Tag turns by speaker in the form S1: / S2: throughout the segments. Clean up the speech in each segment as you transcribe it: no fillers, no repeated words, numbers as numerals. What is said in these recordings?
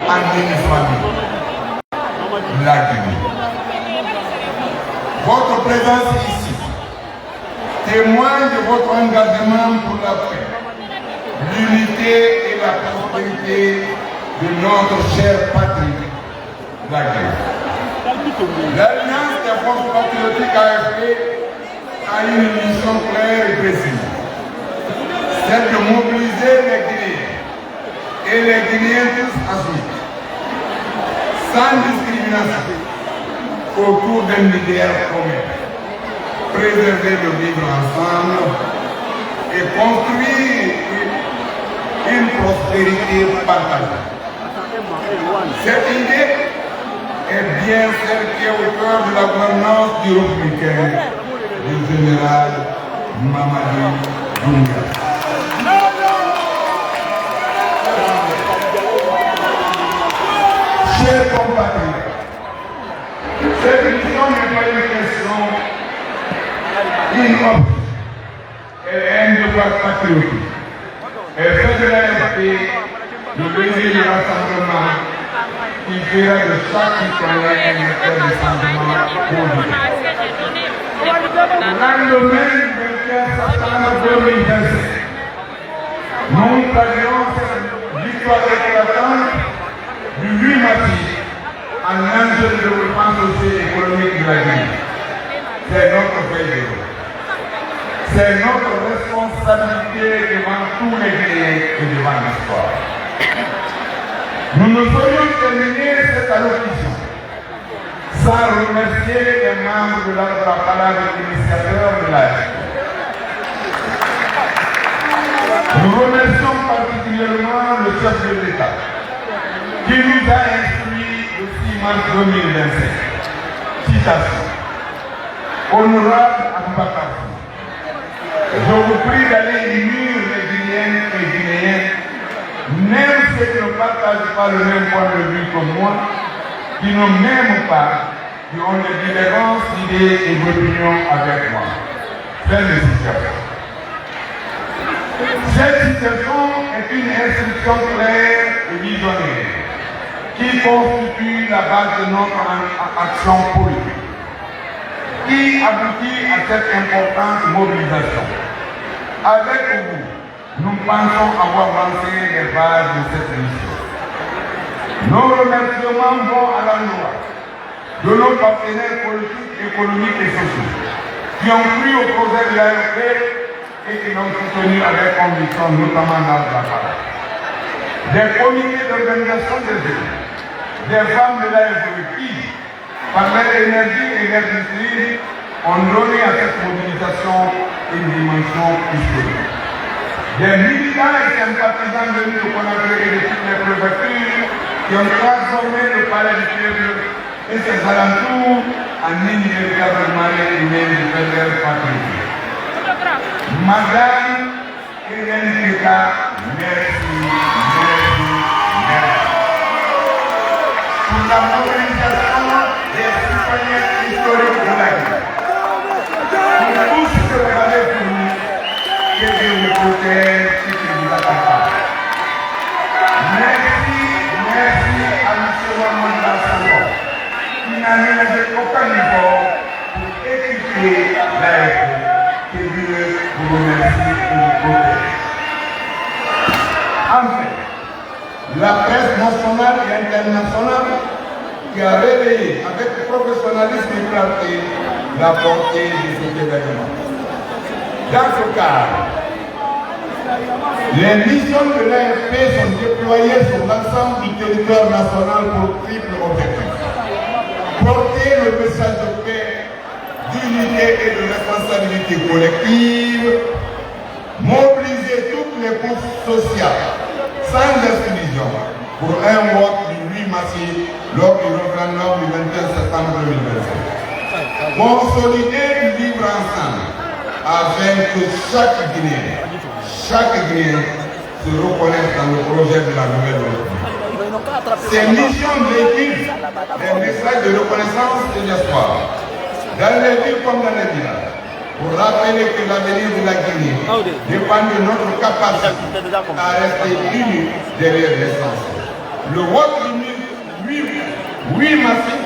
S1: administrative, la Guinée. Votre présence ici témoigne de votre engagement pour la paix, l'unité et la prospérité de notre chère patrie, la Guinée. L'Alliance des forces patriotiques AFP a une mission claire et précise, celle de mobiliser les Guinéens et les Guinéens tous ensuite, sans discrimination, autour d'un idéal commun, préserver le vivre ensemble et construire une prospérité partagée. Cette idée est bien celle qui est au cœur de la gouvernance du républicain du général Mamadou Doumbouya. Chers compatriotes, cette mission n'est pas une question inopte, elle est un devoir patriotique. Elle fait de l'AFP le levier de rassemblement qui fera de chaque citoyen un effet de changement positif. Lendemain du 21 septembre 2025, nous saluons cette victoire éclatante du 8 mars en enjeu de développement social et économique de la Guinée. C'est notre feuille. C'est notre responsabilité devant tous les Guinéens et devant l'histoire. Nous ne saurions terminer cette allocution sans remercier les membres de la parade initiateur de l'AFP. Nous remercions particulièrement le chef de l'État qui nous a instruit le 6 mars 2025. Citation. Honorable Aboubakar, je vous prie d'aller unir les Guinéennes et Guinéens, même ceux qui ne partagent pas le même point de vue que moi, qui ne m'aiment pas, qui ont des différences d'idées et d'opinions avec moi. Fin de citation. Cette citation est une instruction claire et visionnaire qui constitue la base de notre action politique, qui aboutit à cette importante mobilisation. Avec vous, nous pensons avoir lancé les bases de cette mission. Nos remerciements vont à l'endroit de nos partenaires politiques, économiques et sociaux qui ont pris au projet de l'AFP et qui l'ont soutenu avec conviction, notamment dans la parole. Des comités d'organisation des élus, des femmes de l'AFP qui, par leur énergie et leur discipline, ont donné à cette mobilisation une dimension historique. Des militants et sympathisants venus de Conakry et de toutes les préfectures qui ont transformé le palais du peuple et ses alentours en une véritable marée humaine de faire patriotique. Madame Hélène Keka, merci. Pour la mobilisation des citoyens historiques de la Guinée. Pour tout ce que vous avez fourni, que Dieu vous protège et que vous accompagne. Merci à M. Wamanda Sango, qui n'a ménagé aucun effort pour équiper l'AFP. Que Dieu vous remercie et vous protège. Enfin, la presse nationale et internationale qui a révélé avec professionnalisme et clarté la portée de cet événement. Dans ce cadre, les missions de l'AFP sont déployées sur l'ensemble du territoire national pour triple objectif. Porter le message de paix, d'unité et de responsabilité collective, mobiliser toutes les couches sociales, sans exclusion, pour un vote du 8 mars lors du référendum du 21 septembre 2025. Consolider du vivre ensemble afin que chaque Guinéen se reconnaisse dans le projet de la nouvelle République. Ces missions véhiculent des messages de reconnaissance et d'espoir dans les villes comme dans les villages, pour rappeler que l'avenir de la Guinée dépend de notre capacité à rester unis derrière l'essentiel. Le vote oui massif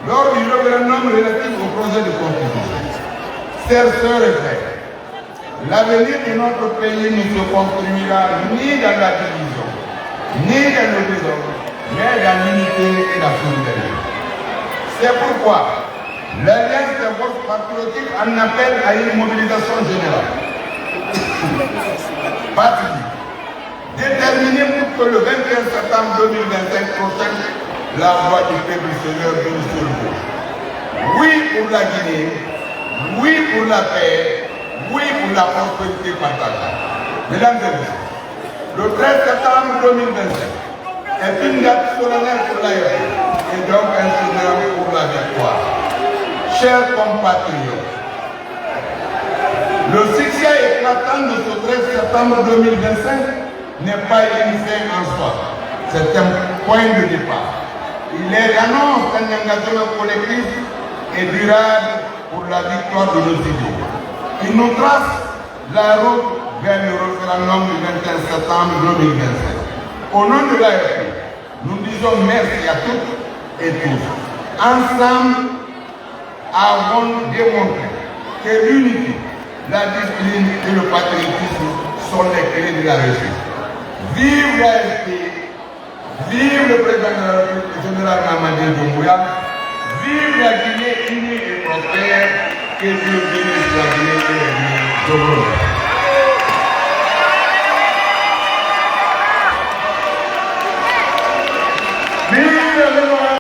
S1: lors du référendum relatif au projet de constitution. Chers sœurs et frères, l'avenir de notre pays ne se construira ni dans la division, ni dans le désordre, mais dans l'unité et la solidarité. C'est pourquoi l'Alliance des forces patriotiques en appelle à une mobilisation générale. Patriotique, déterminée pour que le 21 septembre 2025 prochain, la voix du peuple seigneur de sur le gauche. Oui pour la Guinée, oui pour la paix, oui pour la prospérité partagée. Mesdames et messieurs, le 13 septembre 2025 est une date solennelle pour l'AFP et donc un signal pour la victoire. Chers compatriotes, le succès éclatant de ce 13 septembre 2025 n'est pas une fin en soi, c'est un point de départ. Il est l'annonce d'un engagement collectif et durable pour la victoire de nos idéaux. Il nous trace la route vers le référendum du 21 septembre 2025. Au nom de l'AFP, nous disons merci à toutes et tous. Ensemble, avons démontré que l'unité, la discipline et le patriotisme sont les clés de la réussite. Vive l'AFP, vive le président de la République, le général Mamadi Doumbouya, vive la Guinée unie et prospère, que Dieu bénisse la Guinée et les Guinéens.